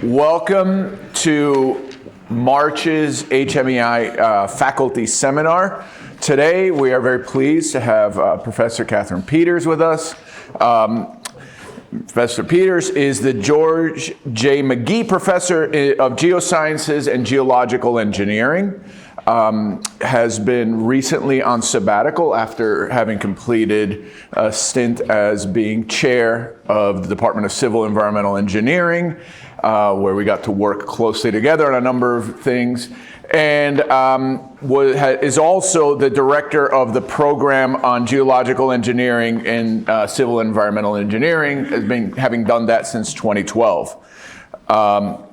Welcome to March's HMEI faculty seminar. Today we are very pleased to have Professor Catherine Peters with us. Professor Peters is the George J. Magee Professor of Geosciences and Geological Engineering. Has been recently on sabbatical after having completed a stint as being chair of the Department of Civil Environmental Engineering, where we got to work closely together on a number of things, and is also the director of the program on geological engineering and civil environmental engineering, having done that since 2012.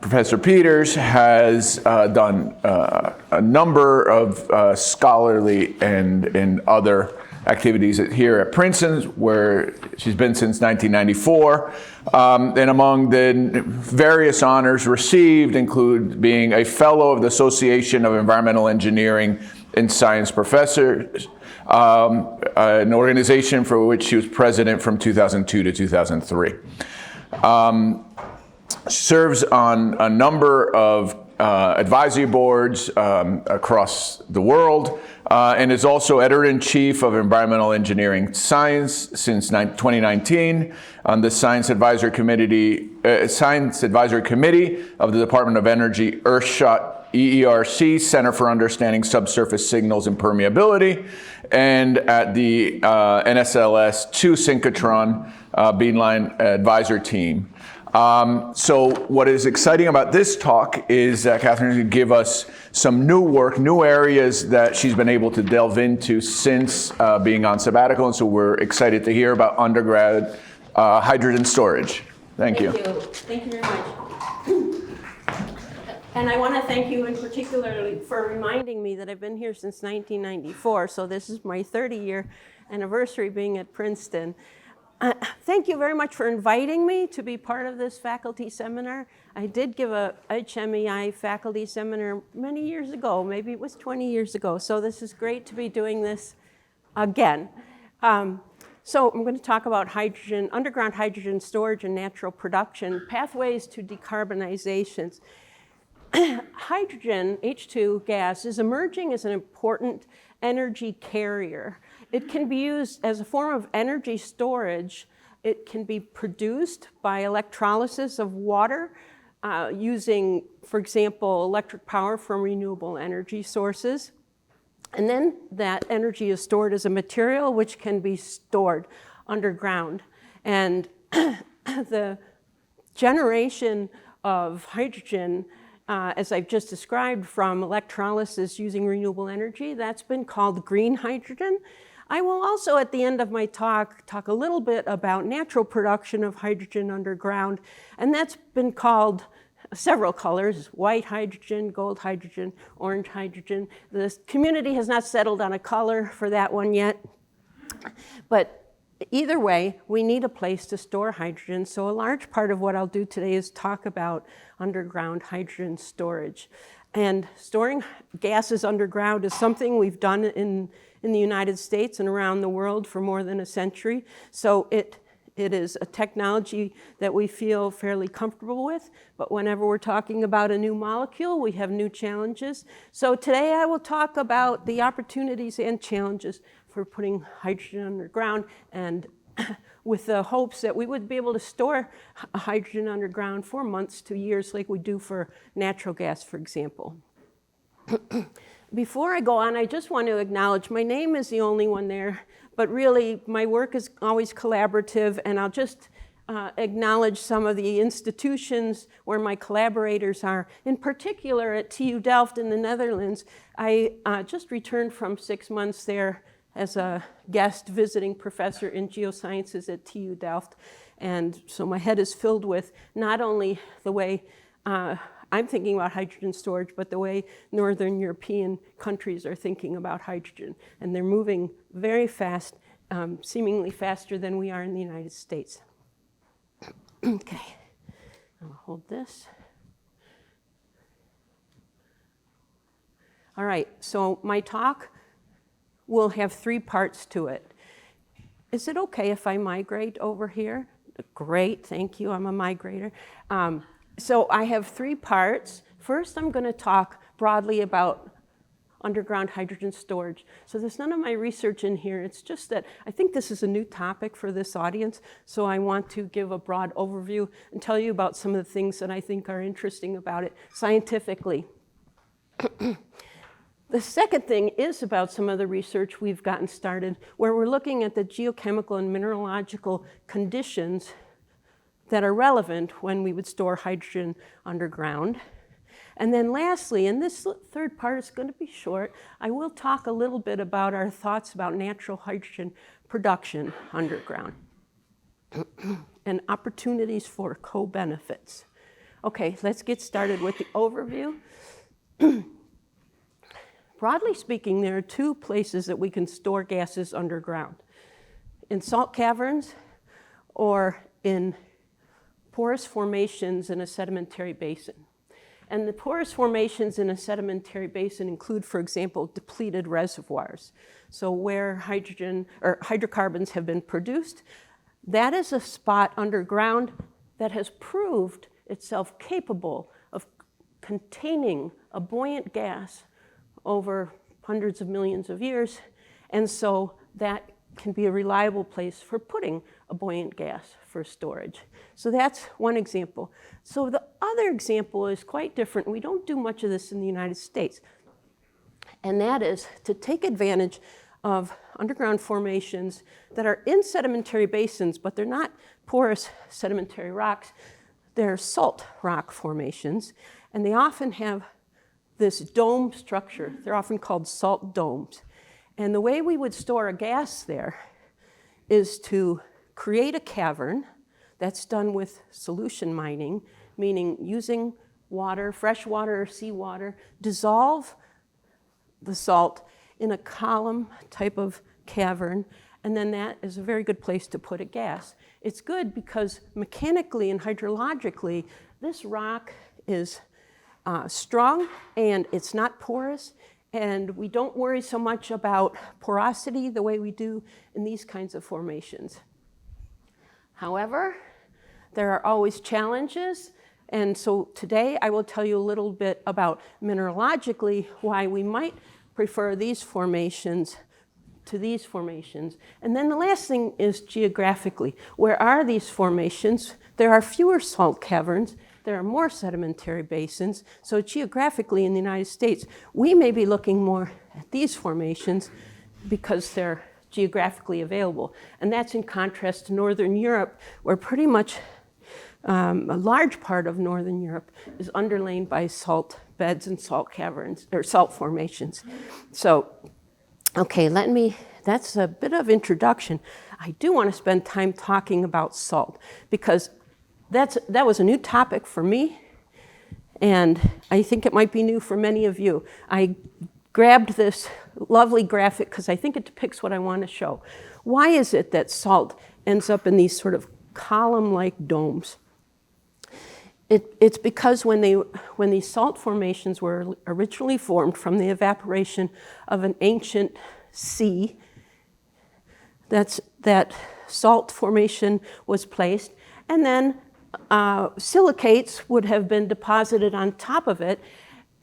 Professor Peters has done a number of scholarly and other activities here at Princeton, where she's been since 1994. And among the various honors received include being a fellow of the Association of Environmental Engineering and Science Professors, an organization for which she was president from 2002 to 2003. Serves on a number of advisory boards across the world, and is also editor-in-chief of Environmental Engineering Science since 2019 on the Science Advisory Committee of the Department of Energy Earthshot EERC Center for Understanding Subsurface Signals and Permeability, and at the NSLS 2 Synchrotron Beamline Advisor Team. So what is exciting about this talk is that Catherine's going to give us some new work, new areas that she's been able to delve into since being on sabbatical, and so we're excited to hear about undergrad hydrogen storage. Thank you. Thank you very much. And I want to thank you in particular for reminding me that I've been here since 1994, so this is my 30-year anniversary being at Princeton. Thank you very much for inviting me to be part of this faculty seminar. I did give a HMEI faculty seminar many years ago, maybe it was 20 years ago, so this is great to be doing this again. So I'm going to talk about hydrogen, underground hydrogen storage and natural production, pathways to decarbonization. Hydrogen, H2 gas, is emerging as an important energy carrier. It can be used as a form of energy storage. It can be produced by electrolysis of water using, for example, electric power from renewable energy sources. And then that energy is stored as a material which can be stored underground. And the generation of hydrogen, as I've just described, from electrolysis using renewable energy, that's been called green hydrogen. I will also, at the end of my talk a little bit about natural production of hydrogen underground, and that's been called several colors: white hydrogen, gold hydrogen, orange hydrogen. The community has not settled on a color for that one yet, but either way, we need a place to store hydrogen, so a large part of what I'll do today is talk about underground hydrogen storage. And storing gases underground is something we've done in the United States and around the world for more than a century. So it is a technology that we feel fairly comfortable with, but whenever we're talking about a new molecule, we have new challenges. So today I will talk about the opportunities and challenges for putting hydrogen underground, and with the hopes that we would be able to store hydrogen underground for months to years like we do for natural gas, for example. Before I go on, I just want to acknowledge my name is the only one there, but really my work is always collaborative, and I'll just acknowledge some of the institutions where my collaborators are. In particular, at TU Delft in the Netherlands, I just returned from 6 months there as a guest visiting professor in geosciences at TU Delft. And so my head is filled with not only the way I'm thinking about hydrogen storage, but the way Northern European countries are thinking about hydrogen. And they're moving very fast, seemingly faster than we are in the United States. Okay, I'll hold this. All right, so my talk will have 3 parts to it. Is it okay if I migrate over here? Great, thank you, I'm a migrator. So I have 3 parts. First, I'm going to talk broadly about underground hydrogen storage. So there's none of my research in here. It's just that I think this is a new topic for this audience. So I want to give a broad overview and tell you about some of the things that I think are interesting about it scientifically. The second thing is about some of the research we've gotten started, where we're looking at the geochemical and mineralogical conditions that are relevant when we would store hydrogen underground. And then lastly, and this third part is going to be short, I will talk a little bit about our thoughts about natural hydrogen production underground and opportunities for co-benefits. Okay, let's get started with the overview. Broadly speaking, there are 2 places that we can store gases underground: in salt caverns or in porous formations in a sedimentary basin. And the porous formations in a sedimentary basin include, for example, depleted reservoirs. So where hydrogen or hydrocarbons have been produced, that is a spot underground that has proved itself capable of containing a buoyant gas over hundreds of millions of years. And so that can be a reliable place for putting a buoyant gas for storage. So that's one example. So the other example is quite different. We don't do much of this in the United States. And that is to take advantage of underground formations that are in sedimentary basins, but they're not porous sedimentary rocks. They're salt rock formations, and they often have this dome structure. They're often called salt domes. And the way we would store a gas there is to create a cavern. That's done with solution mining, meaning using water, fresh water or seawater, dissolve the salt in a column type of cavern, and then that is a very good place to put a gas. It's good because mechanically and hydrologically, this rock is strong and it's not porous, and we don't worry so much about porosity the way we do in these kinds of formations. However, there are always challenges, and so today I will tell you a little bit about mineralogically why we might prefer these formations to these formations. And then the last thing is geographically. Where are these formations? There are fewer salt caverns. There are more sedimentary basins. So geographically in the United States, we may be looking more at these formations because they're geographically available. And that's in contrast to Northern Europe, where pretty much a large part of Northern Europe is underlain by salt beds and salt caverns, or salt formations. So, okay, that's a bit of introduction. I do want to spend time talking about salt, because that was a new topic for me, and I think it might be new for many of you. I grabbed this lovely graphic because I think it depicts what I want to show. Why is it that salt ends up in these sort of column-like domes? It's because when these salt formations were originally formed from the evaporation of an ancient sea, that salt formation was placed, and then silicates would have been deposited on top of it,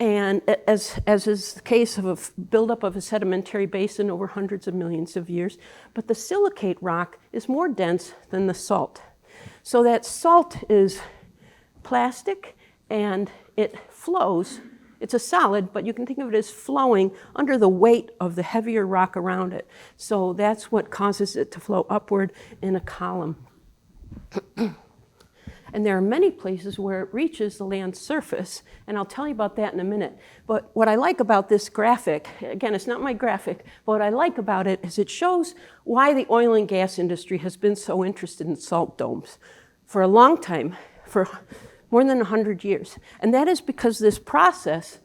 and as is the case of a buildup of a sedimentary basin over hundreds of millions of years. But the silicate rock is more dense than the salt. So that salt is plastic and it flows. It's a solid, but you can think of it as flowing under the weight of the heavier rock around it. So that's what causes it to flow upward in a column. And there are many places where it reaches the land surface, and I'll tell you about that in a minute. But what I like about this graphic, again, it's not my graphic, but what I like about it is it shows why the oil and gas industry has been so interested in salt domes for a long time, for more than 100 years. And that is because this process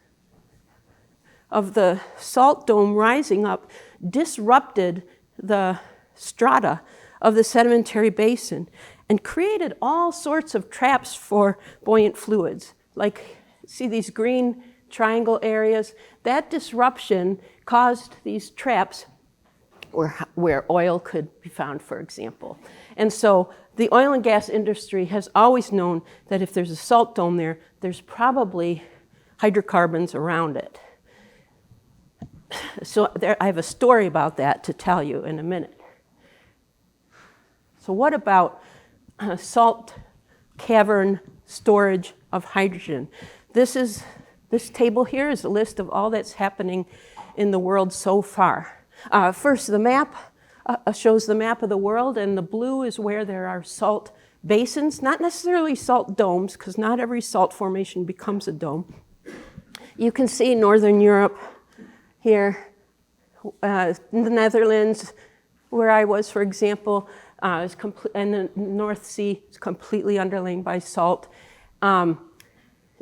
of the salt dome rising up disrupted the strata of the sedimentary basin and created all sorts of traps for buoyant fluids. Like, see these green triangle areas? That disruption caused these traps where oil could be found, for example. And so the oil and gas industry has always known that if there's a salt dome there, there's probably hydrocarbons around it. So I have a story about that to tell you in a minute. So what about salt cavern storage of hydrogen? This table here is a list of all that's happening in the world so far. First, the map shows the map of the world, and the blue is where there are salt basins, not necessarily salt domes, because not every salt formation becomes a dome. You can see Northern Europe here, in the Netherlands, where I was, for example, and the North Sea is completely underlain by salt. In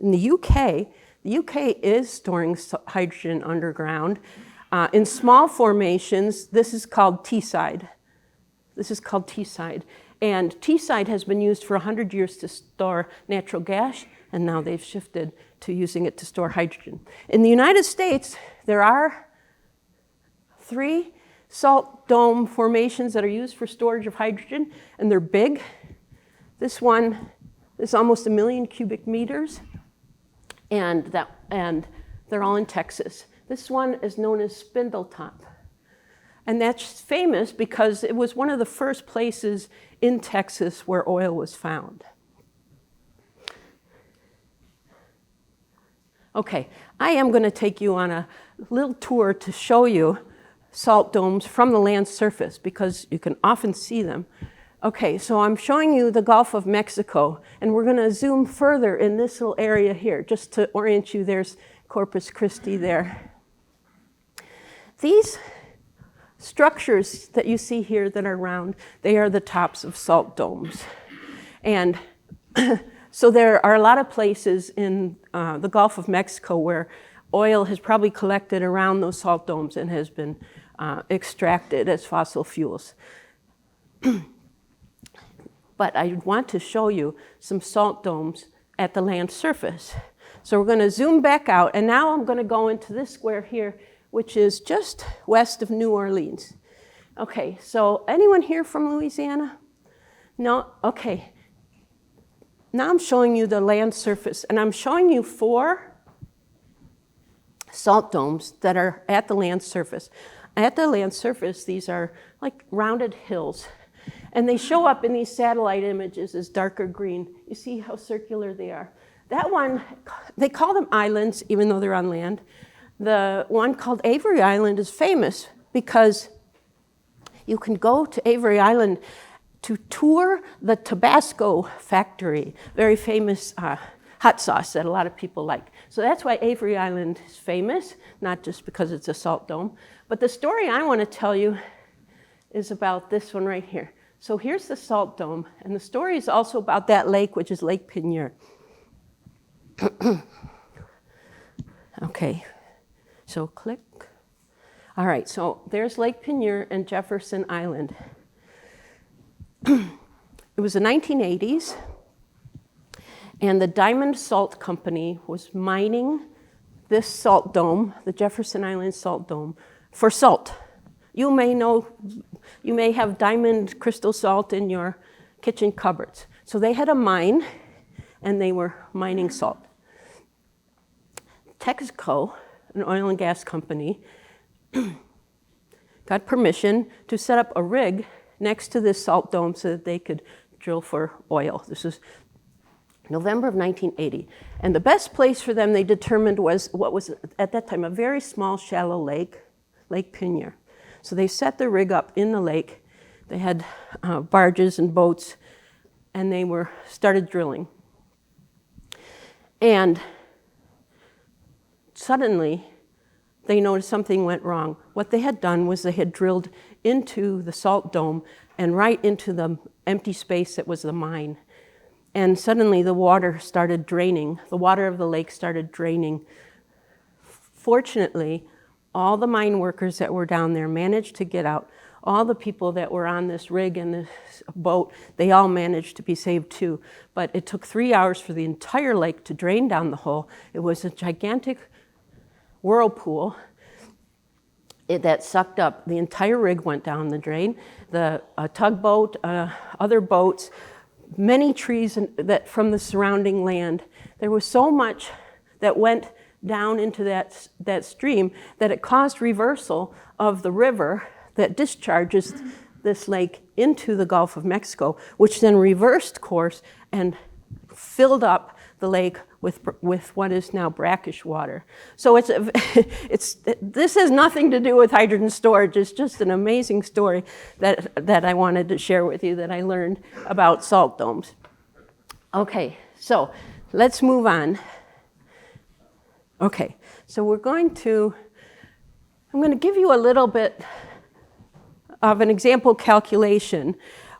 the UK is storing hydrogen underground. In small formations, this is called Teesside. And Teesside has been used for 100 years to store natural gas, and now they've shifted to using it to store hydrogen. In the United States, there are 3 salt dome formations that are used for storage of hydrogen, and they're big. This one is almost 1 million cubic meters, and they're all in Texas. This one is known as Spindletop, and that's famous because it was one of the first places in Texas where oil was found. Okay, I am going to take you on a little tour to show you salt domes from the land surface because you can often see them. Okay, so I'm showing you the Gulf of Mexico, and we're going to zoom further in this little area here just to orient you. There's Corpus Christi there. These structures that you see here that are round, they are the tops of salt domes. And so there are a lot of places in the Gulf of Mexico where oil has probably collected around those salt domes and has been extracted as fossil fuels. But I want to show you some salt domes at the land surface. So we're going to zoom back out, and now I'm going to go into this square here, which is just west of New Orleans. Okay, so anyone here from Louisiana? No? Okay. Now I'm showing you the land surface, and I'm showing you 4 salt domes that are at the land surface. At the land surface, these are like rounded hills, and they show up in these satellite images as darker green. You see how circular they are. That one, they call them islands, even though they're on land. The one called Avery Island is famous because you can go to Avery Island to tour the Tabasco factory, very famous hot sauce that a lot of people like. So that's why Avery Island is famous, not just because it's a salt dome. But the story I want to tell you is about this one right here. So here's the salt dome, and the story is also about that lake, which is Lake Pinier. Okay, so click. All right, so there's Lake Pinier and Jefferson Island. It was the 1980s, and the Diamond Salt Company was mining this salt dome, the Jefferson Island Salt Dome, for salt. You may have diamond crystal salt in your kitchen cupboards. So they had a mine, and they were mining salt. Texaco, an oil and gas company, got permission to set up a rig next to this salt dome so that they could drill for oil. This is November of 1980. And the best place for them, they determined, was what was at that time a very small, shallow lake, Lake Pinier. So they set the rig up in the lake. They had barges and boats, and they started drilling. And suddenly, they noticed something went wrong. What they had done was they had drilled into the salt dome and right into the empty space that was the mine. And suddenly the water started draining. The water of the lake started draining. Fortunately, all the mine workers that were down there managed to get out. All the people that were on this rig and this boat, they all managed to be saved too. But it took 3 hours for the entire lake to drain down the hole. It was a gigantic whirlpool. that sucked up. The entire rig went down the drain. The tugboat, other boats, many trees that from the surrounding land. There was so much that went down into that stream that it caused reversal of the river that discharges this lake into the Gulf of Mexico, which then reversed course and filled up the lake with what is now brackish water. So this has nothing to do with hydrogen storage. It's just an amazing story that I wanted to share with you that I learned about salt domes. Okay, so let's move on. Okay, so I'm going to give you a little bit of an example calculation.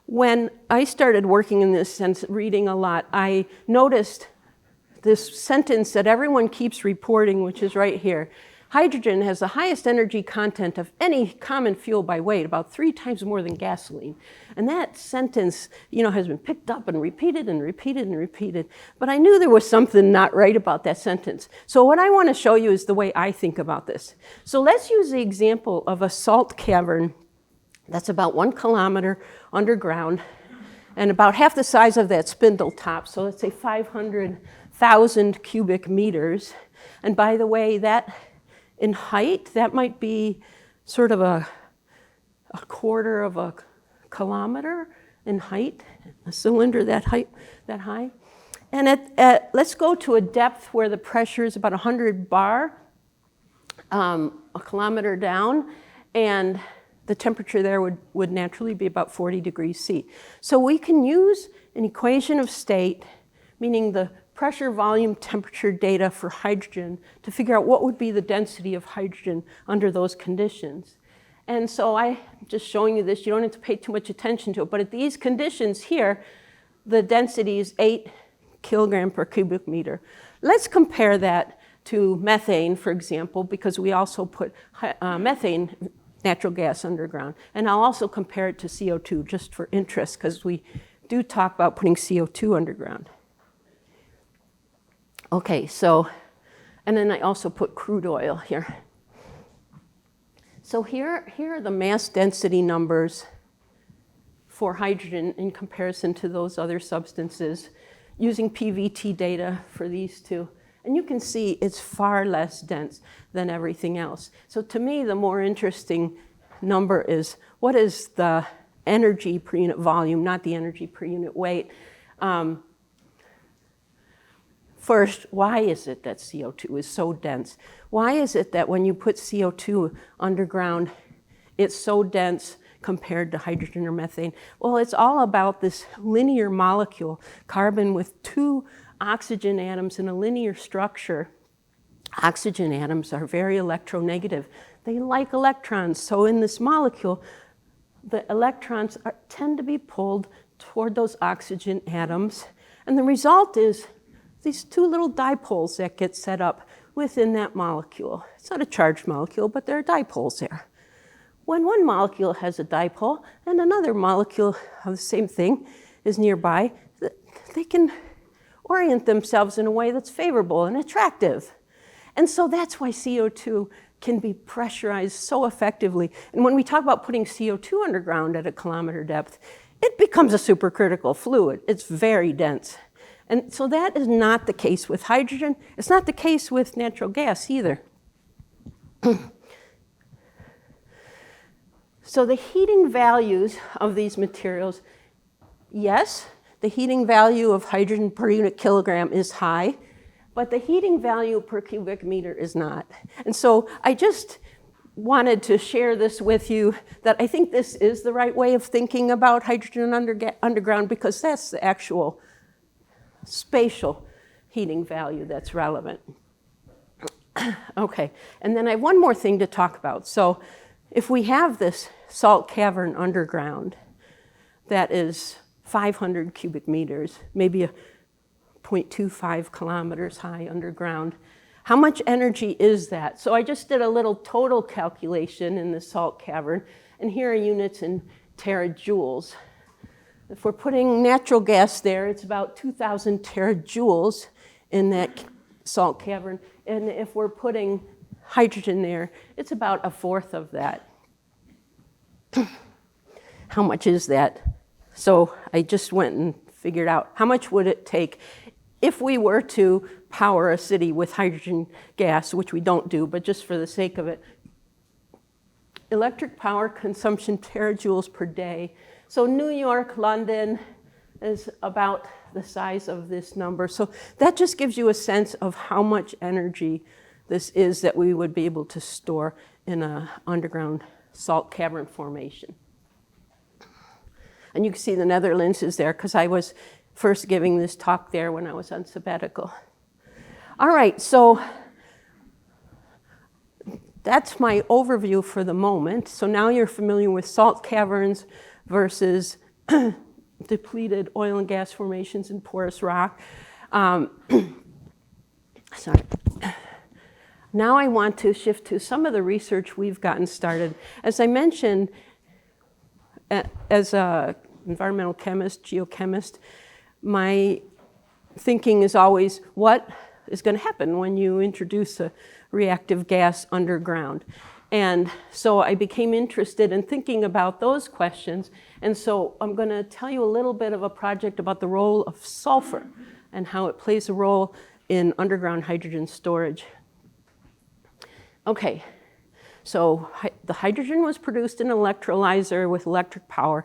When I started working in this sense, reading a lot, I noticed this sentence that everyone keeps reporting, which is right here. Hydrogen has the highest energy content of any common fuel by weight, about 3 times more than gasoline. And that sentence, has been picked up and repeated and repeated and repeated. But I knew there was something not right about that sentence. So what I want to show you is the way I think about this. So let's use the example of a salt cavern that's about 1 kilometer underground and about half the size of that spindle top. So let's say 500,000 cubic meters. And by the way, that in height, that might be sort of a quarter of a kilometer in height, a cylinder that high. And let's go to a depth where the pressure is about 100 bar, a kilometer down, and the temperature there would naturally be about 40 degrees C. So we can use an equation of state, meaning the pressure, volume, temperature data for hydrogen to figure out what would be the density of hydrogen under those conditions. And so I'm just showing you this. You don't have to pay too much attention to it. But at these conditions here, the density is 8 kilogram per cubic meter. Let's compare that to methane, for example, because we also put methane, natural gas, underground. And I'll also compare it to CO2 just for interest, because we do talk about putting CO2 underground. Okay, so, and then I also put crude oil here. So here are the mass density numbers for hydrogen in comparison to those other substances using PVT data for these two. And you can see it's far less dense than everything else. So to me, the more interesting number is what is the energy per unit volume, not the energy per unit weight. First, why is it that CO2 is so dense? Why is it that when you put CO2 underground, it's so dense compared to hydrogen or methane? Well, it's all about this linear molecule, carbon with 2 oxygen atoms in a linear structure. Oxygen atoms are very electronegative. They like electrons. So in this molecule, the electrons tend to be pulled toward those oxygen atoms. And the result is these 2 little dipoles that get set up within that molecule. It's not a charged molecule, but there are dipoles there. When one molecule has a dipole and another molecule of the same thing is nearby, they can orient themselves in a way that's favorable and attractive. And so that's why CO2 can be pressurized so effectively. And when we talk about putting CO2 underground at a kilometer depth, it becomes a supercritical fluid. It's very dense. And so that is not the case with hydrogen. It's not the case with natural gas either. So the heating values of these materials, yes, the heating value of hydrogen per unit kilogram is high, but the heating value per cubic meter is not. And so I just wanted to share this with you, that I think this is the right way of thinking about hydrogen underground, because that's the actual spatial heating value that's relevant. Okay, and then I have one more thing to talk about. So if we have this salt cavern underground that is 500 cubic meters, maybe 0.25 kilometers high underground, how much energy is that? So I just did a little total calculation in the salt cavern, and here are units in terajoules. If we're putting natural gas there, it's about 2,000 terajoules in that salt cavern. And if we're putting hydrogen there. It's about 1/4 of that. How much is that? So I just went and figured out how much would it take if we were to power a city with hydrogen gas, which we don't do, but just for the sake of it. Electric power consumption terajoules per day. So New York, London is about the size of this number. So that just gives you a sense of how much energy this is that we would be able to store in an underground salt cavern formation. And you can see the Netherlands is there because I was first giving this talk there when I was on sabbatical. All right, so that's my overview for the moment. So now you're familiar with salt caverns versus depleted oil and gas formations and porous rock. Sorry. Now I want to shift to some of the research we've gotten started. As I mentioned, as an environmental chemist, geochemist, my thinking is always, what is going to happen when you introduce a reactive gas underground? And so I became interested in thinking about those questions. And so I'm going to tell you a little bit of a project about the role of sulfur and how it plays a role in underground hydrogen storage. Okay, so the hydrogen was produced in an electrolyzer with electric power,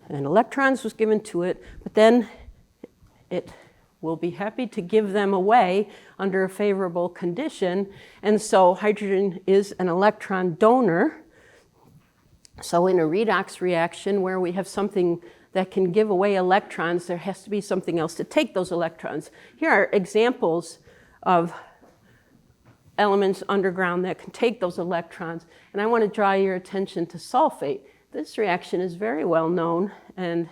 and electrons was given to it, but then it will be happy to give them away under a favorable condition. And so hydrogen is an electron donor. So in a redox reaction where we have something that can give away electrons, there has to be something else to take those electrons. Here are examples of elements underground that can take those electrons. And I want to draw your attention to sulfate. This reaction is very well known, and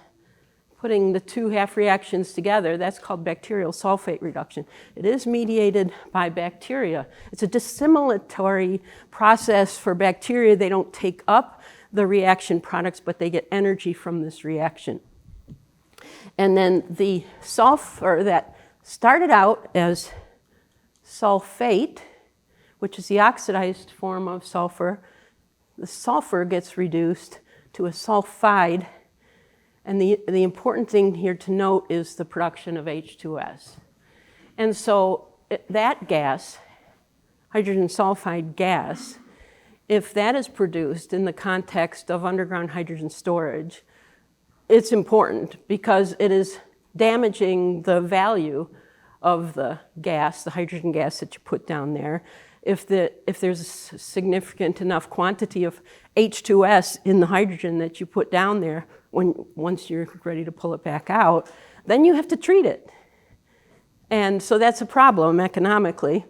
putting the two half reactions together, that's called bacterial sulfate reduction. It is mediated by bacteria. It's a dissimilatory process for bacteria. They don't take up the reaction products, but they get energy from this reaction. And then the sulfur that started out as sulfate, which is the oxidized form of sulfur, the sulfur gets reduced to a sulfide. And the important thing here to note is the production of H2S. And so that gas, hydrogen sulfide gas, if that is produced in the context of underground hydrogen storage, it's important because it is damaging the value of the gas, the hydrogen gas that you put down there. If there's a significant enough quantity of H2S in the hydrogen that you put down there, once you're ready to pull it back out, then you have to treat it. And so that's a problem economically.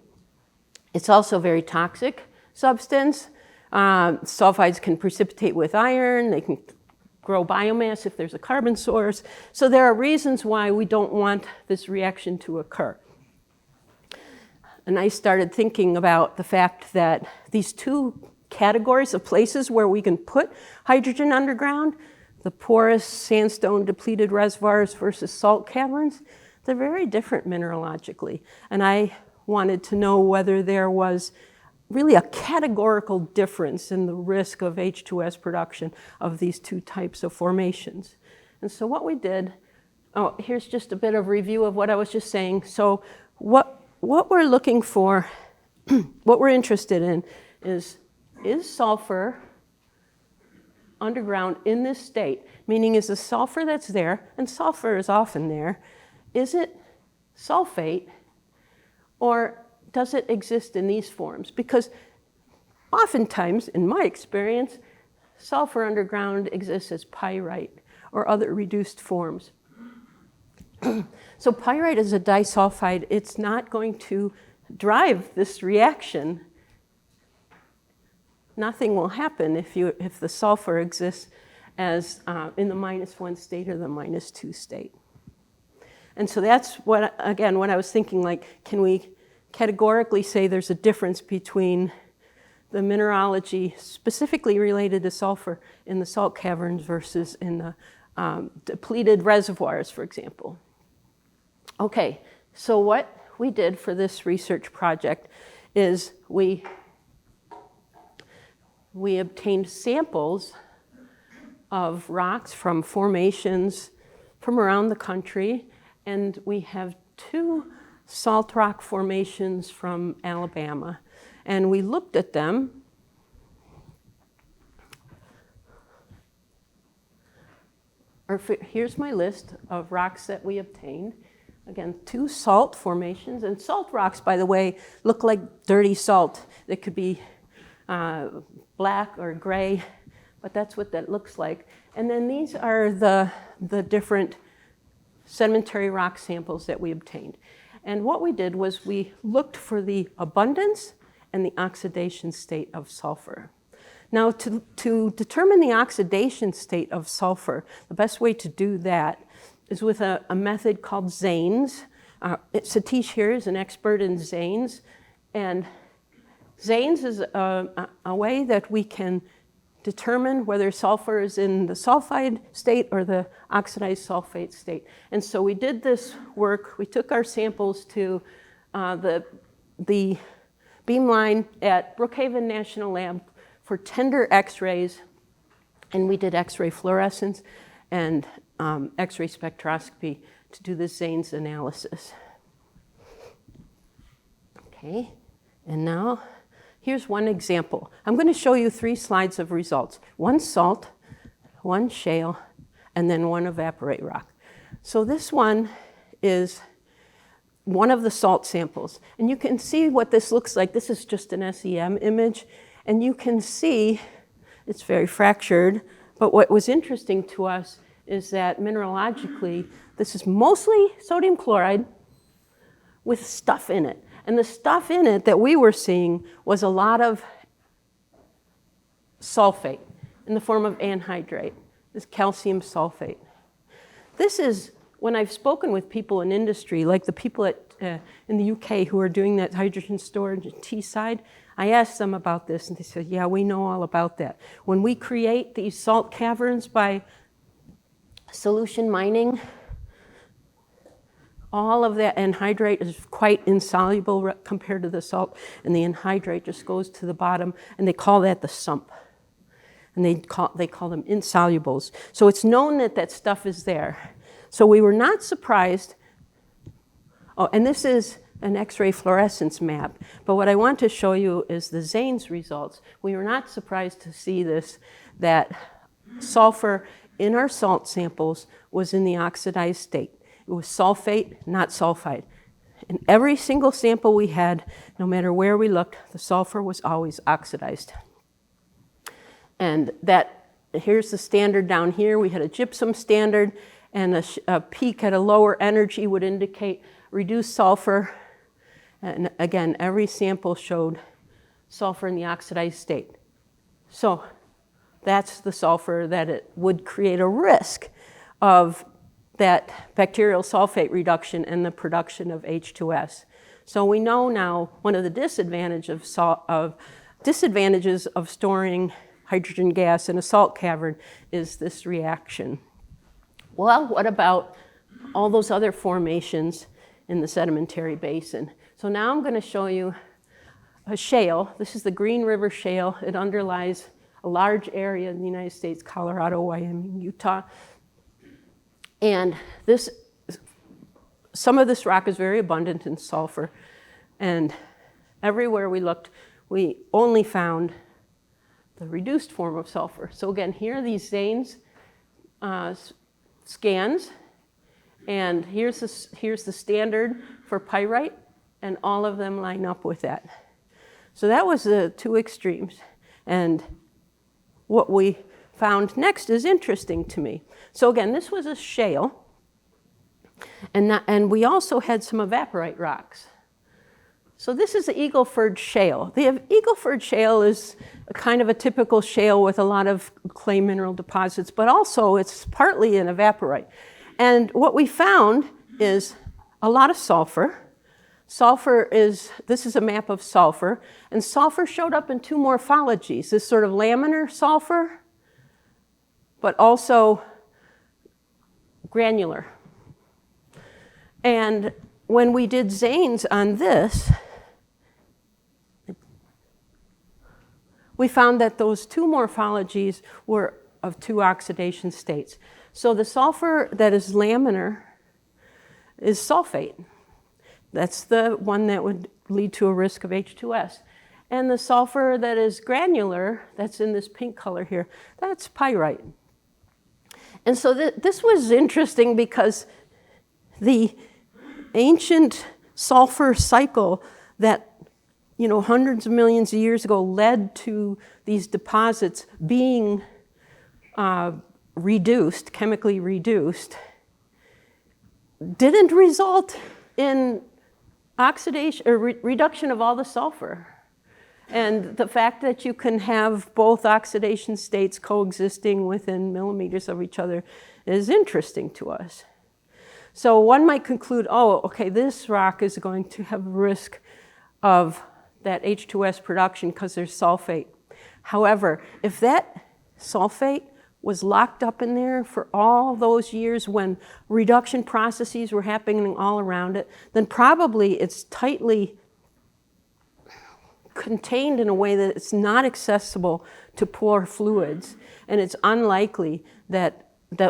It's also a very toxic substance. Sulfides can precipitate with iron. They can grow biomass if there's a carbon source. So there are reasons why we don't want this reaction to occur. And I started thinking about the fact that these two categories of places where we can put hydrogen underground, the porous sandstone depleted reservoirs versus salt caverns, they're very different mineralogically. And I wanted to know whether there was really a categorical difference in the risk of H2S production of these two types of formations. And so what we did, here's just a bit of review of what I was just saying. So what we're looking for, what we're interested in is sulfur underground in this state? Meaning, is the sulfur that's there, and sulfur is often there, is it sulfate, or does it exist in these forms? Because oftentimes, in my experience, sulfur underground exists as pyrite or other reduced forms. So pyrite is a disulfide. It's not going to drive this reaction. Nothing will happen if the sulfur exists as in the -1 state or the -2 state. And so that's what I was thinking, like, can we categorically say there's a difference between the mineralogy specifically related to sulfur in the salt caverns versus in the depleted reservoirs, for example. Okay, so what we did for this research project is we we obtained samples of rocks from formations from around the country, and we have 2 salt rock formations from Alabama. And we looked at them. Here's my list of rocks that we obtained. Again, 2 salt formations. And salt rocks, by the way, look like dirty salt. They could be black or gray, but that's what that looks like. And then these are the different sedimentary rock samples that we obtained. And what we did was we looked for the abundance and the oxidation state of sulfur. Now, to determine the oxidation state of sulfur, the best way to do that is with a method called Zanes. Satish here is an expert in Zanes. And Zanes is a way that we can determine whether sulfur is in the sulfide state or the oxidized sulfate state. And so we did this work. We took our samples to the beamline at Brookhaven National Lab for tender X-rays, and we did X-ray fluorescence and X-ray spectroscopy to do the Zanes analysis. Okay, and now here's one example. I'm going to show you 3 slides of results. 1 salt, 1 shale, and then 1 evaporite rock. So this one is one of the salt samples. And you can see what this looks like. This is just an SEM image. And you can see it's very fractured. But what was interesting to us is that mineralogically, this is mostly sodium chloride with stuff in it. And the stuff in it that we were seeing was a lot of sulfate in the form of anhydrite, this calcium sulfate. This is, when I've spoken with people in industry, like the people in the UK who are doing that hydrogen storage at Teesside, I asked them about this, and they said, yeah, we know all about that. When we create these salt caverns by solution mining, all of that anhydrite is quite insoluble compared to the salt, and the anhydrite just goes to the bottom, and they call that the sump. And they call them insolubles. So it's known that that stuff is there. So we were not surprised. Oh, and this is an X-ray fluorescence map. But what I want to show you is the Zanes results. We were not surprised to see this, that sulfur in our salt samples was in the oxidized state. It was sulfate, not sulfide. In every single sample we had, no matter where we looked, the sulfur was always oxidized. And here's the standard down here. We had a gypsum standard, and a peak at a lower energy would indicate reduced sulfur. And again, every sample showed sulfur in the oxidized state. So that's the sulfur that it would create a risk of that bacterial sulfate reduction and the production of H2S. So we know now one of the disadvantages of storing hydrogen gas in a salt cavern is this reaction. Well, what about all those other formations in the sedimentary basin? So now I'm going to show you a shale. This is the Green River Shale. It underlies a large area in the United States, Colorado, Wyoming, Utah. And some of this rock is very abundant in sulfur. And everywhere we looked, we only found the reduced form of sulfur. So again, here are these Zanes scans. And here's the standard for pyrite, and all of them line up with that. So that was the 2 extremes. And what we found next is interesting to me. So again, this was a shale, and we also had some evaporite rocks. So this is the Eagleford Shale. The Eagleford Shale is a kind of a typical shale with a lot of clay mineral deposits, but also it's partly an evaporite. And what we found is a lot of sulfur. This is a map of sulfur, and sulfur showed up in 2 morphologies, this sort of laminar sulfur, but also granular. And when we did Zanes on this, we found that those two morphologies were of two oxidation states. So the sulfur that is laminar is sulfate. That's the one that would lead to a risk of H2S. And the sulfur that is granular, that's in this pink color here, that's pyrite. And so this was interesting because the ancient sulfur cycle that, you know, hundreds of millions of years ago led to these deposits being reduced, chemically reduced, didn't result in oxidation or reduction of all the sulfur. And the fact that you can have both oxidation states coexisting within millimeters of each other is interesting to us. So one might conclude, oh, okay, this rock is going to have risk of that H2S production because there's sulfate. However, if that sulfate was locked up in there for all those years when reduction processes were happening all around it, then probably it's tightly contained in a way that it's not accessible to pore fluids, and it's unlikely that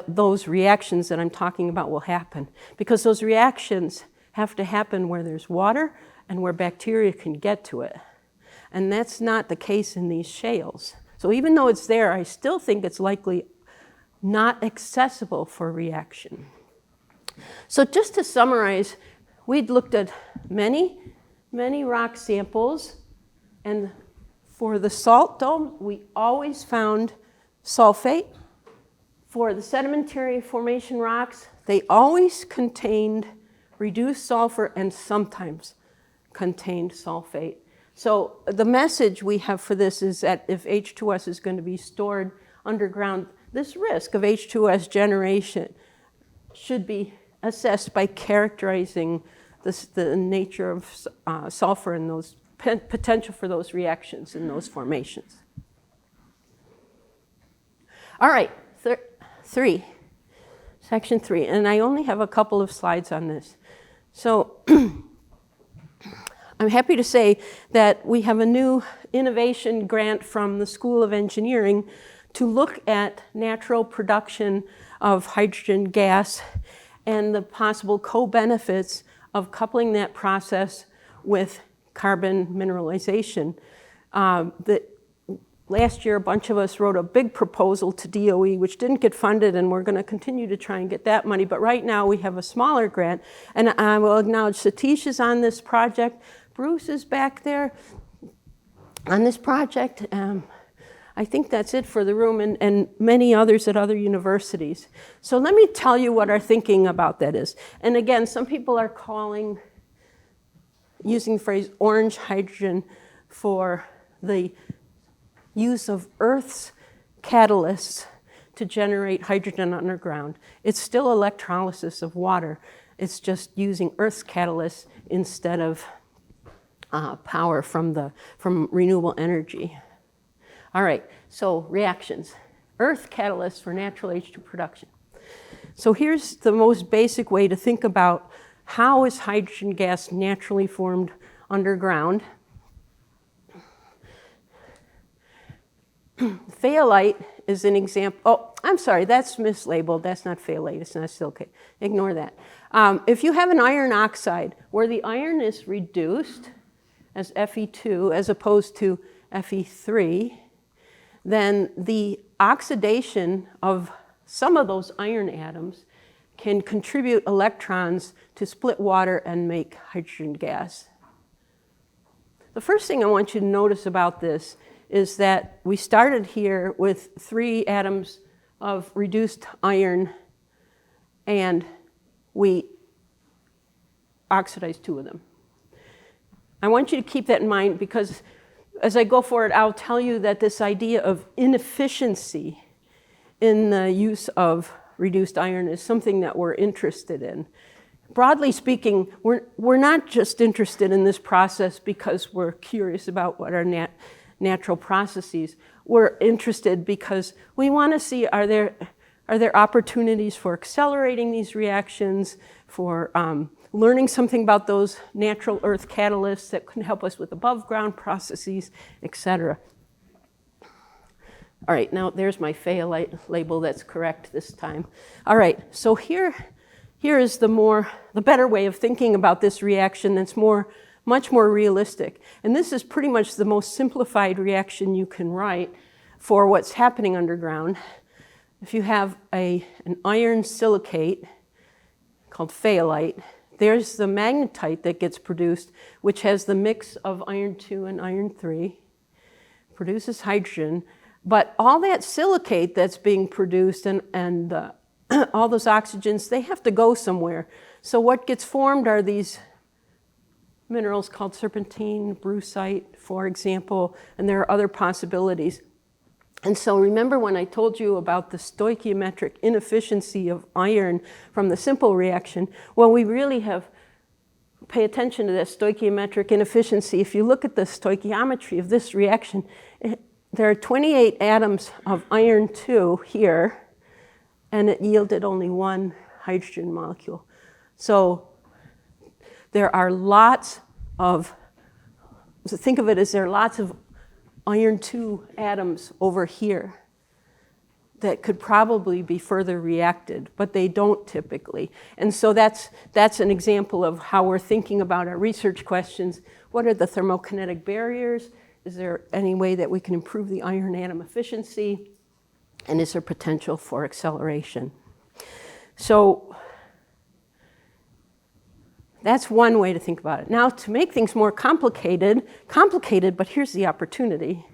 those reactions that I'm talking about will happen, because those reactions have to happen where there's water and where bacteria can get to it. And that's not the case in these shales. So even though it's there, I still think it's likely not accessible for reaction. So just to summarize, we'd looked at many rock samples, and for the salt dome, we always found sulfate. For the sedimentary formation rocks, they always contained reduced sulfur and sometimes contained sulfate. So the message we have for this is that if H2S is going to be stored underground, this risk of H2S generation should be assessed by characterizing the nature of sulfur and those potential for those reactions in those formations. All right, section 3, and I only have a couple of slides on this. So I'm happy to say that we have a new innovation grant from the School of Engineering to look at natural production of hydrogen gas and the possible co-benefits of coupling that process with carbon mineralization. Last year, a bunch of us wrote a big proposal to DOE, which didn't get funded, and we're going to continue to try and get that money. But right now, we have a smaller grant. And I will acknowledge Satish is on this project. Bruce is back there on this project. I think that's it for the room, and many others at other universities. So let me tell you what our thinking about that is. And again, some people are using the phrase orange hydrogen for the use of Earth's catalysts to generate hydrogen underground. It's still electrolysis of water. It's just using Earth's catalysts instead of power from renewable energy. All right, so reactions. Earth catalysts for natural H2 production. So here's the most basic way to think about how is hydrogen gas naturally formed underground. Phaolite is an example. Oh, I'm sorry, that's mislabeled. That's not phaolite, it's not silicate. Ignore that. If you have an iron oxide where the iron is reduced as Fe2 as opposed to Fe3, then the oxidation of some of those iron atoms can contribute electrons to split water and make hydrogen gas. The first thing I want you to notice about this is that we started here with 3 atoms of reduced iron, and we oxidized 2 of them. I want you to keep that in mind, because as I go forward, I'll tell you that this idea of inefficiency in the use of reduced iron is something that we're interested in. Broadly speaking, we're not just interested in this process because we're curious about what are natural processes. We're interested because we want to see, are there opportunities for accelerating these reactions, for learning something about those natural earth catalysts that can help us with above ground processes, et cetera. All right, now there's my phthalate label that's correct this time. All right, so here is the better way of thinking about this reaction that's much more realistic. And this is pretty much the most simplified reaction you can write for what's happening underground. If you have an iron silicate called phthalate, there's the magnetite that gets produced, which has the mix of iron 2 and iron 3, produces hydrogen. But all that silicate that's being produced and all those oxygens, they have to go somewhere. So what gets formed are these minerals called serpentine, brucite, for example, and there are other possibilities. And so remember when I told you about the stoichiometric inefficiency of iron from the simple reaction? Well, we really pay attention to that stoichiometric inefficiency. If you look at the stoichiometry of this reaction, there are 28 atoms of iron 2 here, and it yielded only 1 hydrogen molecule. So there are lots of, so think of it as there are lots of iron 2 atoms over here that could probably be further reacted, but they don't typically. And so that's an example of how we're thinking about our research questions. What are the thermokinetic barriers? Is there any way that we can improve the iron atom efficiency? And is there potential for acceleration? So that's one way to think about it. Now, to make things more complicated, but here's the opportunity.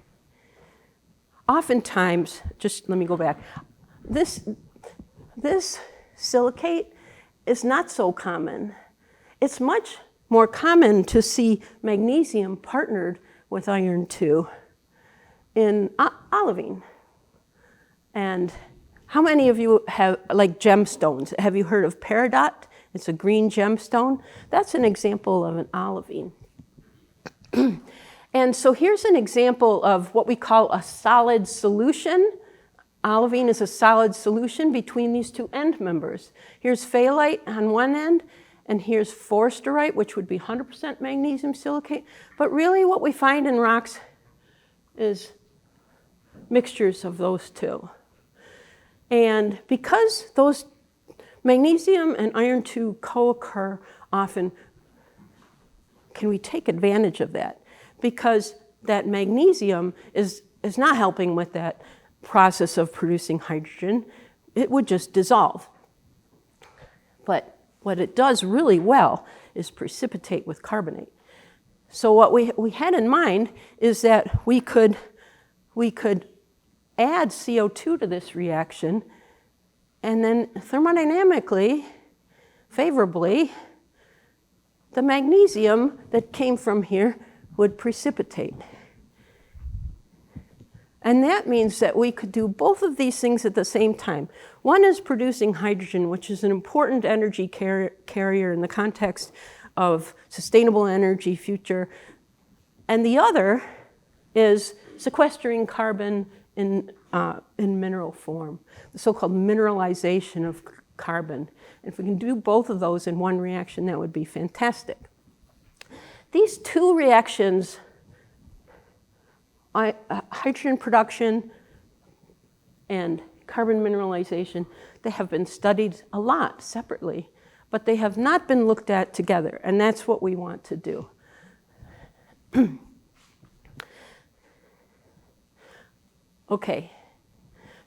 Oftentimes, just let me go back. This silicate is not so common. It's much more common to see magnesium partnered with iron 2 in olivine. And how many of you have, like gemstones, have you heard of peridot? It's a green gemstone. That's an example of an olivine. And so here's an example of what we call a solid solution. Olivine is a solid solution between these two end members. Here's phthalate on one end, and here's forsterite, which would be 100% magnesium silicate. But really what we find in rocks is mixtures of those two. And because those magnesium and iron 2 co-occur often, can we take advantage of that? Because that magnesium is not helping with that process of producing hydrogen. It would just dissolve. But what it does really well is precipitate with carbonate. So what we had in mind is that we could add CO2 to this reaction, and then thermodynamically, favorably, the magnesium that came from here would precipitate. And that means that we could do both of these things at the same time. One is producing hydrogen, which is an important energy carrier in the context of sustainable energy future. And the other is sequestering carbon in mineral form, the so-called mineralization of carbon. And if we can do both of those in one reaction, that would be fantastic. These two reactions, hydrogen production and carbon mineralization, they have been studied a lot separately, but they have not been looked at together, and that's what we want to do. Okay,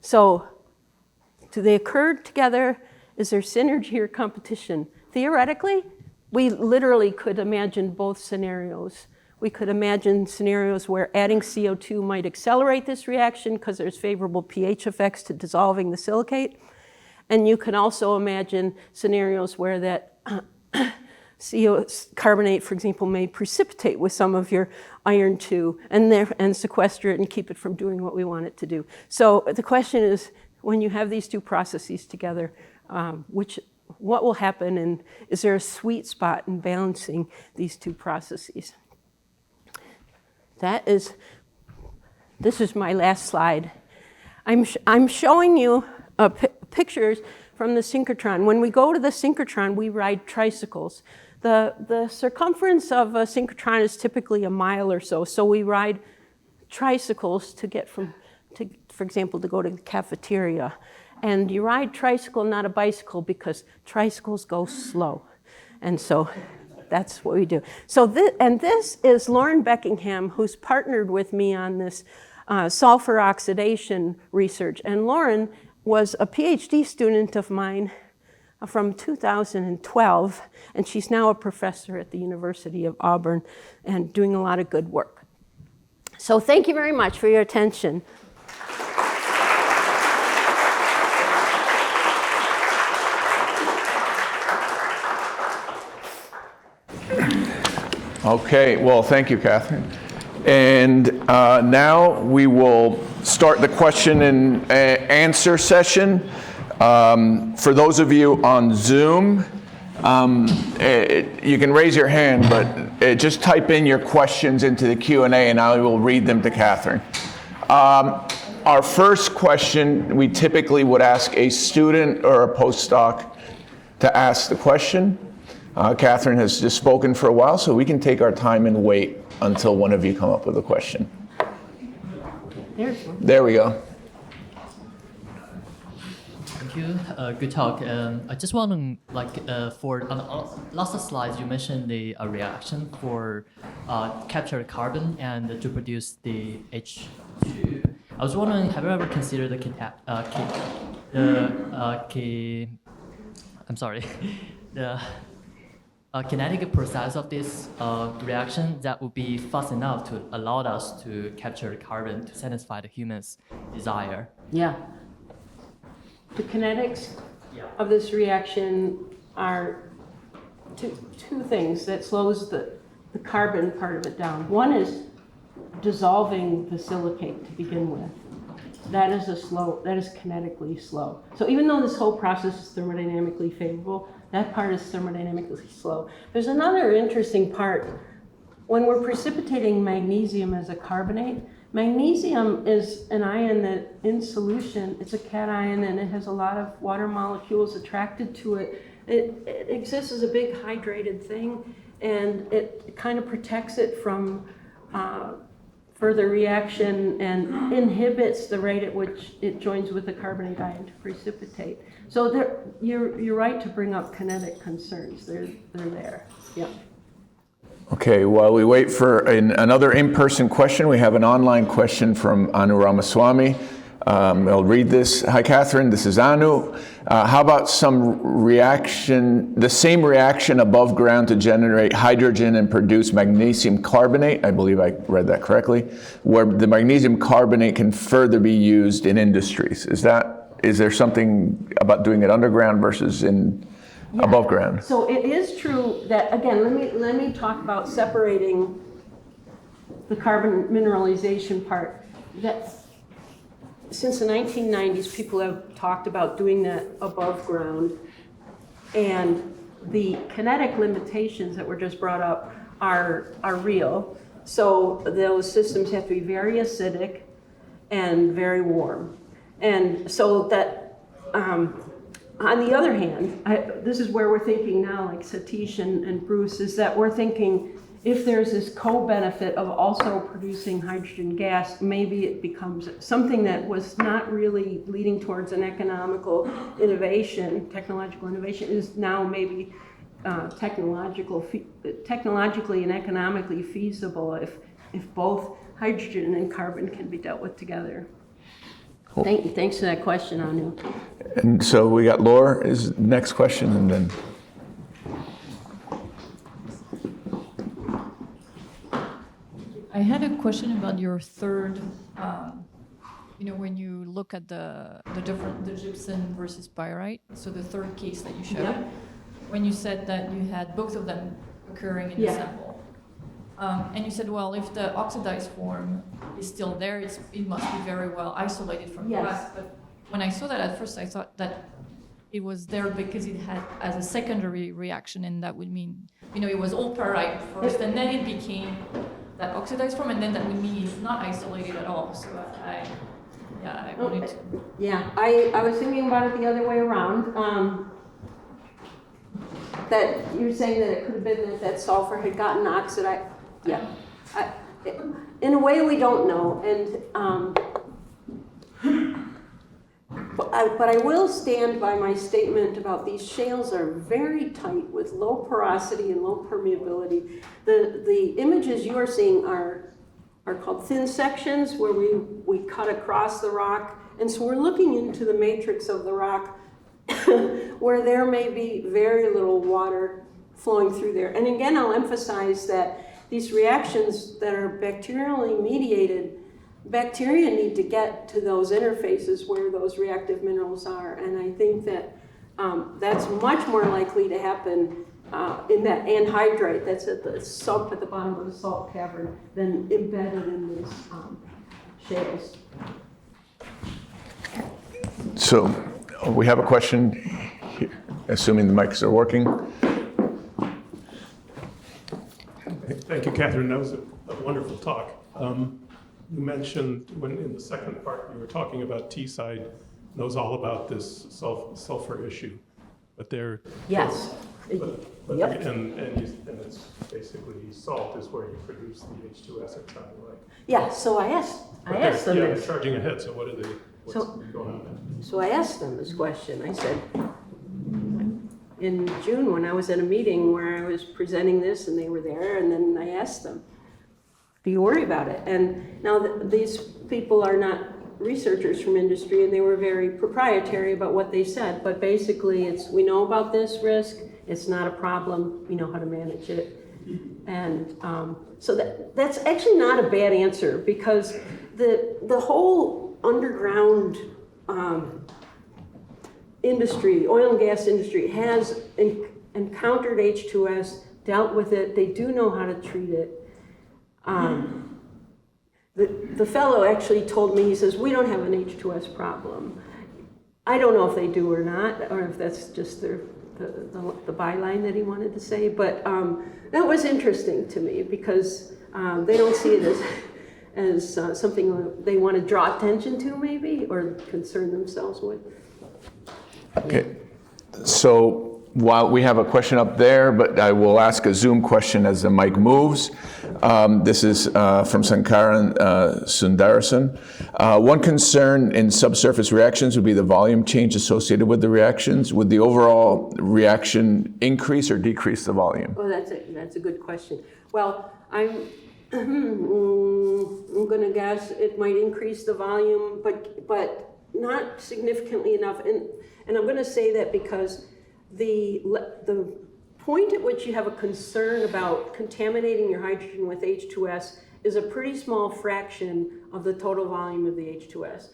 so do they occur together? Is there synergy or competition? Theoretically, we literally could imagine both scenarios. We could imagine scenarios where adding CO2 might accelerate this reaction because there's favorable pH effects to dissolving the silicate. And you can also imagine scenarios where that carbonate, for example, may precipitate with some of your iron 2 and sequester it and keep it from doing what we want it to do. So the question is, when you have these two processes together, what will happen, and is there a sweet spot in balancing these two processes? This is my last slide. I'm showing you pictures from the synchrotron. When we go to the synchrotron, we ride tricycles. The circumference of a synchrotron is typically a mile or so, so we ride tricycles to get for example, to go to the cafeteria. And you ride tricycle, not a bicycle, because tricycles go slow. And so that's what we do. So this is Lauren Beckingham, who's partnered with me on this sulfur oxidation research. And Lauren was a PhD student of mine from 2012, and she's now a professor at the University of Auburn and doing a lot of good work. So thank you very much for your attention. Okay, well, thank you, Catherine. And now we will start the question and answer session. For those of you on Zoom, you can raise your hand, but just type in your questions into the Q&A and I will read them to Catherine. Our first question, we typically would ask a student or a postdoc to ask the question. Catherine has just spoken for a while, so we can take our time and wait until one of you come up with a question. There we go. Thank you. Good talk. I just want to, for on lots of slides, you mentioned the reaction for capture carbon and to produce the H2. I was wondering, have you ever considered the kinetic process of this reaction that would be fast enough to allow us to capture carbon to satisfy the human's desire? Yeah. The kinetics of this reaction are two things that slows the carbon part of it down. One is dissolving the silicate to begin with. That is kinetically slow. So even though this whole process is thermodynamically favorable, that part is thermodynamically slow. There's another interesting part. When we're precipitating magnesium as a carbonate, magnesium is an ion that in solution, it's a cation and it has a lot of water molecules attracted to it. It exists as a big hydrated thing and it kind of protects it from further reaction and inhibits the rate at which it joins with the carbonate ion to precipitate. So you're right to bring up kinetic concerns. They're there. Yeah. Okay, while we wait for another in-person question, we have an online question from Anu Ramaswamy. I'll read this. Hi, Catherine, this is Anu. How about the same reaction above ground to generate hydrogen and produce magnesium carbonate? I believe I read that correctly, where the magnesium carbonate can further be used in industries. Is there something about doing it underground versus above ground? So it is true that, again, let me talk about separating the carbon mineralization part. That since the 1990s, people have talked about doing that above ground, and the kinetic limitations that were just brought up are real. So those systems have to be very acidic and very warm. And so that, on the other hand, this is where we're thinking now, like Satish and Bruce, is that we're thinking if there's this co-benefit of also producing hydrogen gas, maybe it becomes something that was not really leading towards an technological innovation is now maybe technologically and economically feasible if both hydrogen and carbon can be dealt with together. Cool. Thanks for that question, Anu. And so we got Laura's next question, and then. I had a question about your third, when you look at the gypsum versus pyrite, so the third case that you showed, when you said that you had both of them occurring in the sample. And you said, well, if the oxidized form is still there, it must be very well isolated from the rest. But when I saw that at first, I thought that it was there because it had as a secondary reaction, and that would mean, it was all pyrite first, and then it became that oxidized form, and then that would mean it's not isolated at all. So I wanted to. Yeah, I was thinking about it the other way around. That you're saying that it could have been that sulfur had gotten oxidized. Yeah. In a way, we don't know. And But I will stand by my statement about these shales are very tight with low porosity and low permeability. The images you are seeing are called thin sections where we cut across the rock. And so we're looking into the matrix of the rock where there may be very little water flowing through there. And again, I'll emphasize that these reactions that are bacterially mediated, bacteria need to get to those interfaces where those reactive minerals are. And I think that that's much more likely to happen in that anhydrite that's at the sump at the bottom of the salt cavern than embedded in these shales. So we have a question here, assuming the mics are working. Thank you, Catherine. That was a wonderful talk. You mentioned when in the second part you were talking about Teesside knows all about this sulfur issue, but they're Yes. but Yep. and it's basically salt is where you produce the H2S. It sounded like. Yeah, so I asked them Yeah, this. they're charging ahead. So what are they? What's So- going on there? So I asked them this question. I said, in June when I was at a meeting where I was presenting this and they were there, and then I asked them, do you worry about it? And now these people are not researchers from industry, and they were very proprietary about what they said, but basically it's, we know about this risk, it's not a problem, we know how to manage it. And so that's actually not a bad answer, because the whole underground industry, oil and gas industry, has encountered H2S, dealt with it, they do know how to treat it. The fellow actually told me, he says, we don't have an H2S problem. I don't know if they do or not, or if that's just the byline that he wanted to say, but that was interesting to me, because they don't see it as something they want to draw attention to, maybe, or concern themselves with. Okay, so while we have a question up there, but I will ask a Zoom question as the mic moves. This is from Sankaran Sundarasan. One concern in subsurface reactions would be the volume change associated with the reactions. Would the overall reaction increase or decrease the volume? Oh, that's a good question. Well, I'm going to guess it might increase the volume, but not significantly enough. And I'm going to say that because the point at which you have a concern about contaminating your hydrogen with H2S is a pretty small fraction of the total volume of the H2S.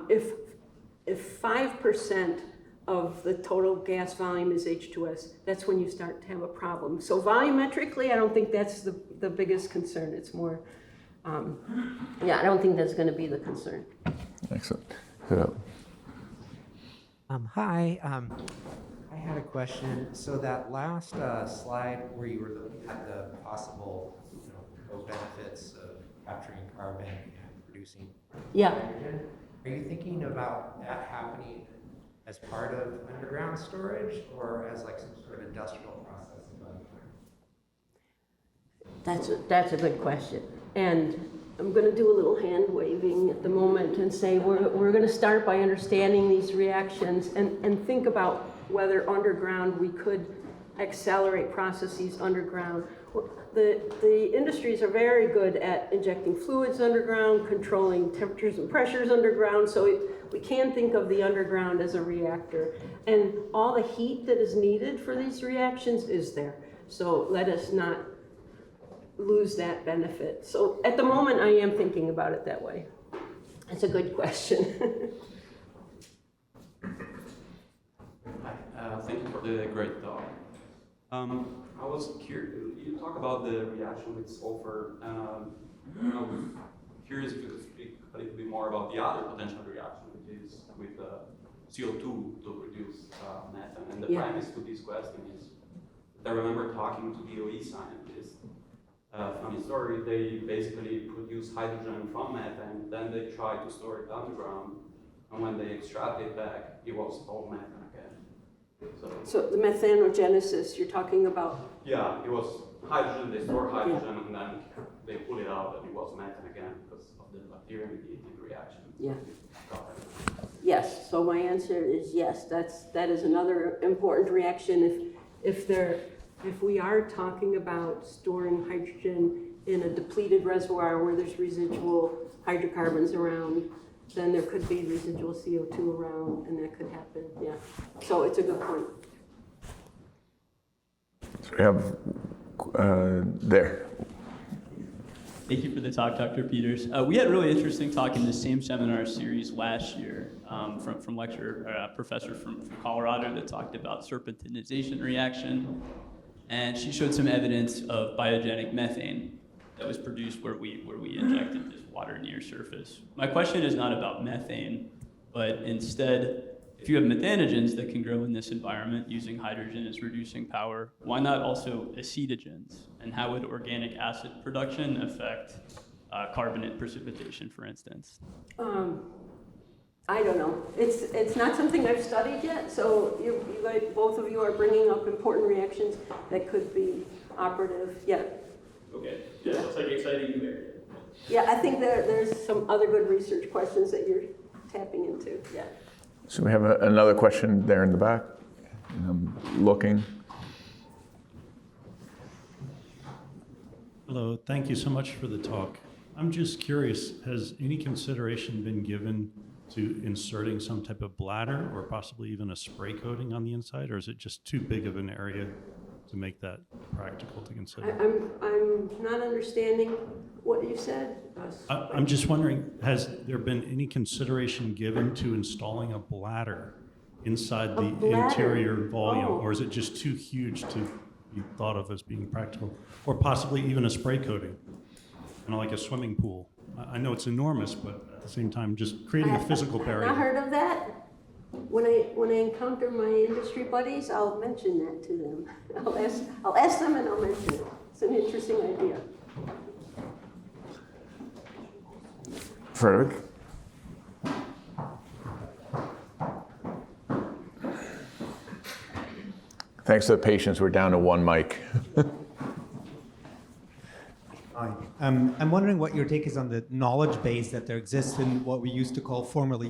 If 5% of the total gas volume is H2S, that's when you start to have a problem. So volumetrically, I don't think that's the biggest concern. It's more, I don't think that's going to be the concern. Excellent. Hi, I had a question. So that last slide where you were looking at the possible benefits of capturing carbon and producing hydrogen, are you thinking about that happening as part of underground storage or as like some sort of industrial process above ground? That's a good question. And I'm going to do a little hand waving at the moment and say we're going to start by understanding these reactions and think about whether underground we could accelerate processes underground. The industries are very good at injecting fluids underground, controlling temperatures and pressures underground, so we can think of the underground as a reactor. And all the heat that is needed for these reactions is there. So let us not lose that benefit. So at the moment, I am thinking about it that way. It's a good question. Hi, thank you for the great talk. I was curious, you talk about the reaction with sulfur. I was curious if you could speak a little bit more about the other potential reaction, which is with CO2 to produce methane. And the premise to this question is, I remember talking to DOE scientists. Funny story, they basically produce hydrogen from methane, then they try to store it underground, and when they extract it back, it was all methane again. So the methanogenesis you're talking about? Yeah, it was hydrogen, they store hydrogen, and then they pull it out. out that it was methane again because of the bacteria-mediated reaction. Yeah. Yes, so my answer is yes. That is another important reaction. If we are talking about storing hydrogen in a depleted reservoir where there's residual hydrocarbons around, then there could be residual CO2 around, and that could happen. Yeah. So it's a good point. So we have there. Thank you for the talk, Dr. Peters. We had a really interesting talk in the same seminar series last year from professor from Colorado that talked about serpentinization reaction, and she showed some evidence of biogenic methane that was produced where we injected this water near surface. My question is not about methane, but instead, if you have methanogens that can grow in this environment using hydrogen as reducing power, why not also acetogens? And how would organic acid production affect carbonate precipitation, for instance? I don't know. It's not something I've studied yet. So you guys, both of you are bringing up important reactions that could be operative. Yeah. Okay. Yeah, looks like exciting new area. Yeah, I think there's some other good research questions that you're tapping into. Yeah. So we have another question there in the back. And I'm looking. Hello, thank you so much for the talk. I'm just curious, has any consideration been given to inserting some type of bladder or possibly even a spray coating on the inside, or is it just too big of an area to make that practical to consider? I'm not understanding what you said. I'm just wondering, has there been any consideration given to installing a bladder inside the interior volume, or is it just too huge to be thought of as being practical? Or possibly even a spray coating, like a swimming pool. I know it's enormous, but at the same time, just creating a physical barrier. I've not heard of that. When I encounter my industry buddies, I'll mention that to them. I'll ask them and I'll mention it. It's an interesting idea. Frederick? Thanks to the patience, we're down to one mic. Hi. I'm wondering what your take is on the knowledge base that there exists in what we used to call formerly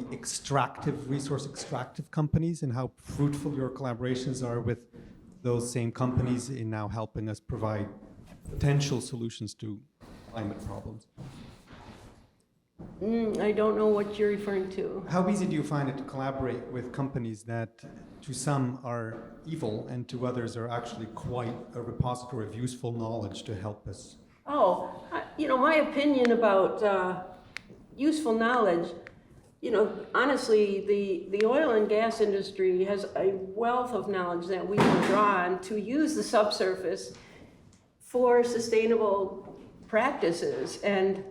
resource extractive companies, and how fruitful your collaborations are with those same companies in now helping us provide potential solutions to climate problems. I don't know what you're referring to. How easy do you find it to collaborate with companies that to some are evil and to others are actually quite a repository of useful knowledge to help us? Oh, my opinion about useful knowledge, honestly, the oil and gas industry has a wealth of knowledge that we can draw on to use the subsurface for sustainable practices. And,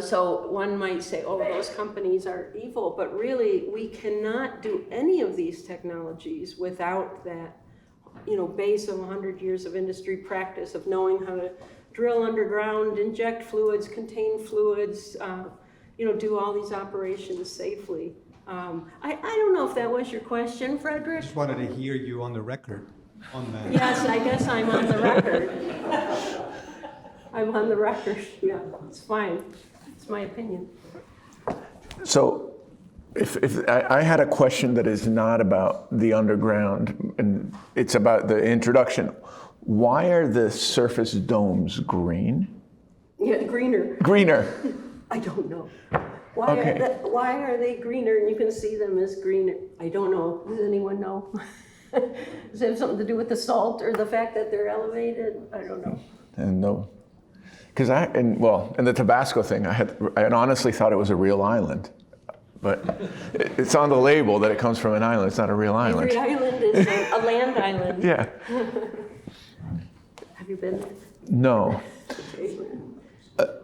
so one might say, oh, those companies are evil, but really we cannot do any of these technologies without that, base of 100 years of industry practice of knowing how to drill underground, inject fluids, contain fluids, do all these operations safely. I don't know if that was your question, Frederick. I just wanted to hear you on the record on that. Yes, I guess I'm on the record. I'm on the record. Yeah, it's fine. It's my opinion. So if I had a question that is not about the underground, and it's about the introduction. Why are the surface domes green? Yeah, greener. Greener. I don't know. Why are they greener? And you can see them as greener. I don't know. Does anyone know? Does it have something to do with the salt or the fact that they're elevated? I don't know. And no, because in the Tabasco thing, I honestly thought it was a real island, but it's on the label that it comes from an island. It's not a real island. Every island is a land island. Yeah. Have you been there? No.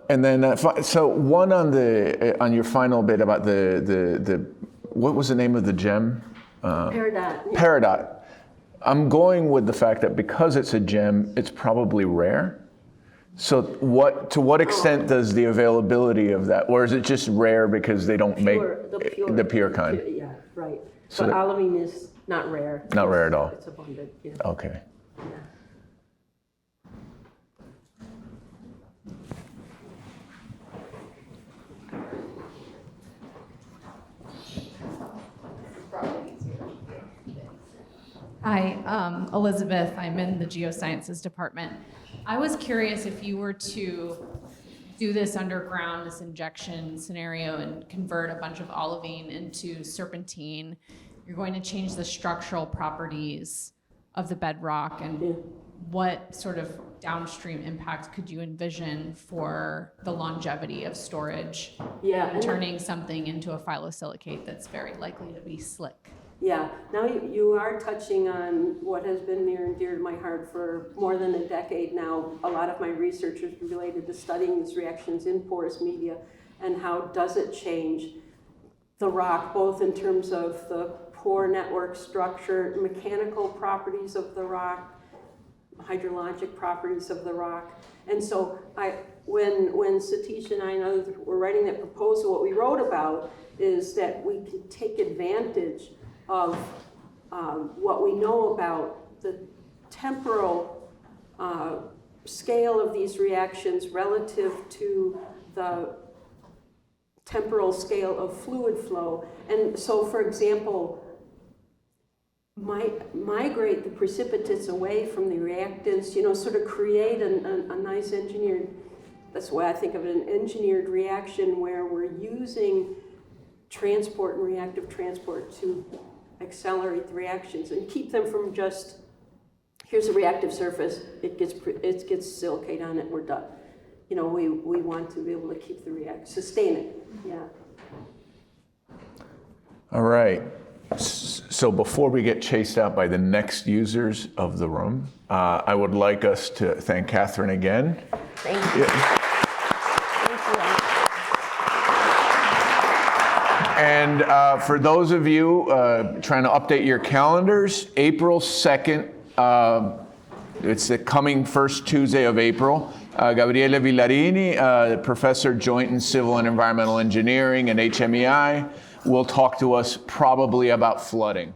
And then, so one on your final bit about the what was the name of the gem? Peridot. Peridot. I'm going with the fact that because it's a gem, it's probably rare. So to what extent does the availability of that, or is it just rare because they don't make the pure kind? Yeah, right. So but olivine is not rare. Not rare at all. It's abundant. Yeah. Okay. Yeah. Hi, Elizabeth. I'm in the Geosciences department. I was curious if you were to do this underground, this injection scenario, and convert a bunch of olivine into serpentine, you're going to change the structural properties of the bedrock, and what sort of downstream impacts could you envision for the longevity of storage? And turning something into a phyllosilicate that's very likely to be slick. Yeah, now you are touching on what has been near and dear to my heart for more than a decade now. A lot of my research is related to studying these reactions in porous media and how does it change the rock, both in terms of the pore network structure, mechanical properties of the rock, hydrologic properties of the rock. And so when Satish and I and others were writing that proposal, what we wrote about is that we can take advantage of what we know about the temporal scale of these reactions relative to the temporal scale of fluid flow. And so, for example, migrate the precipitates away from the reactants, sort of create a nice engineered, that's the way I think of it, an engineered reaction where we're using transport and reactive transport to accelerate the reactions and keep them from just, here's a reactive surface, it gets silicate on it, we're done. We want to be able to keep the sustain it, yeah. All right. So before we get chased out by the next users of the room, I would like us to thank Catherine again. Thank you. Thank you. And for those of you trying to update your calendars, April 2nd, it's the coming first Tuesday of April. Gabriele Villarini, Professor Joint in Civil and Environmental Engineering at HMEI, will talk to us probably about flooding.